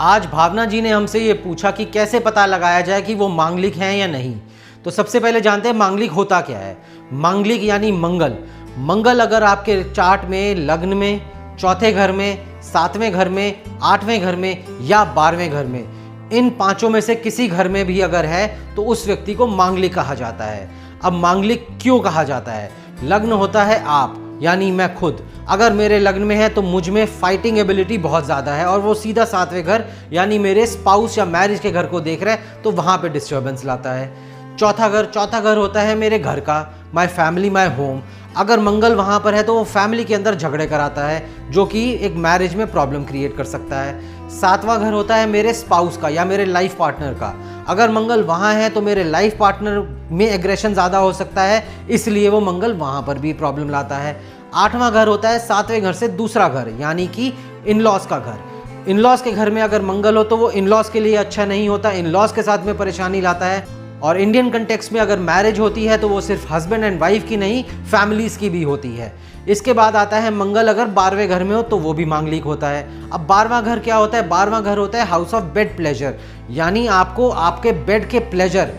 आज भावना जी ने हमसे ये पूछा कि कैसे पता लगाया जाए कि वो मांगलिक हैं या नहीं। तो सबसे पहले जानते हैं मांगलिक होता क्या है। मांगलिक यानी मंगल। मंगल अगर आपके चार्ट में लग्न में, चौथे घर में, सातवें घर में, आठवें घर में या 12वें घर में, इन पांचों में से किसी घर में भी अगर है तो उस व्यक्ति को मांगलिक कहा जाता है। अब मांगलिक क्यों कहा जाता है? लग्न होता है आप यानी मैं खुद। अगर मेरे लग्न में है तो मुझ में फाइटिंग एबिलिटी बहुत ज़्यादा है और वो सीधा सातवें घर यानी मेरे स्पाउस या मैरिज के घर को देख रहा है तो वहाँ पे डिस्टर्बेंस लाता है। चौथा घर होता है मेरे घर का, माय फैमिली माय होम। अगर मंगल वहाँ पर है तो वो फैमिली के अंदर झगड़े कराता है जो कि एक मैरिज में प्रॉब्लम क्रिएट कर सकता है। सातवां घर होता है मेरे स्पाउस का या मेरे लाइफ पार्टनर का। अगर मंगल वहाँ है तो मेरे लाइफ पार्टनर में एग्रेशन ज़्यादा हो सकता है, इसलिए वो मंगल वहाँ पर भी प्रॉब्लम लाता है। आठवां घर होता है सातवें घर से दूसरा घर यानी कि इनलॉज का घर। इनलॉज के घर में अगर मंगल हो तो वो इनलॉज के लिए अच्छा नहीं होता, इनलॉज के साथ में परेशानी लाता है। और इंडियन कंटेक्स्ट में अगर मैरिज होती है तो वो सिर्फ हस्बैंड एंड वाइफ की नहीं, फैमिलीज की भी होती है। इसके बाद आता है मंगल अगर 12वें घर में हो तो वो भी मांगलिक होता है। अब 12वां घर क्या होता है? 12वां घर होता है हाउस ऑफ बेड प्लेजर, यानी आपको आपके बेड के प्लेजर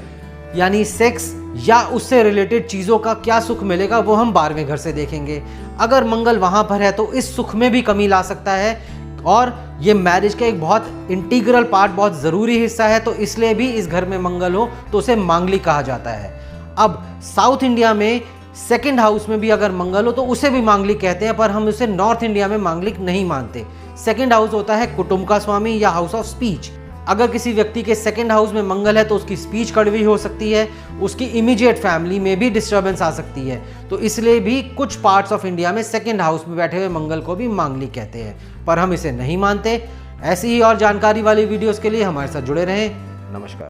यानी सेक्स या उससे रिलेटेड चीज़ों का क्या सुख मिलेगा वो हम 12वें घर से देखेंगे। अगर मंगल वहाँ पर है तो इस सुख में भी कमी ला सकता है और ये मैरिज का एक बहुत इंटीग्रल पार्ट, बहुत ज़रूरी हिस्सा है, तो इसलिए भी इस घर में मंगल हो तो उसे मांगलिक कहा जाता है। अब साउथ इंडिया में सेकंड हाउस में भी अगर मंगल हो तो उसे भी मांगलिक कहते हैं, पर हम उसे नॉर्थ इंडिया में मांगलिक नहीं मानते। सेकंड हाउस होता है कुटुंब का स्वामी या हाउस ऑफ स्पीच। अगर किसी व्यक्ति के सेकंड हाउस में मंगल है तो उसकी स्पीच कड़वी हो सकती है, उसकी इमीडिएट फैमिली में भी डिस्टर्बेंस आ सकती है। तो इसलिए भी कुछ पार्ट्स ऑफ इंडिया में सेकंड हाउस में बैठे हुए मंगल को भी मांगलिक कहते हैं, पर हम इसे नहीं मानते। ऐसी ही और जानकारी वाली वीडियोस के लिए हमारे साथ जुड़े रहें। नमस्कार।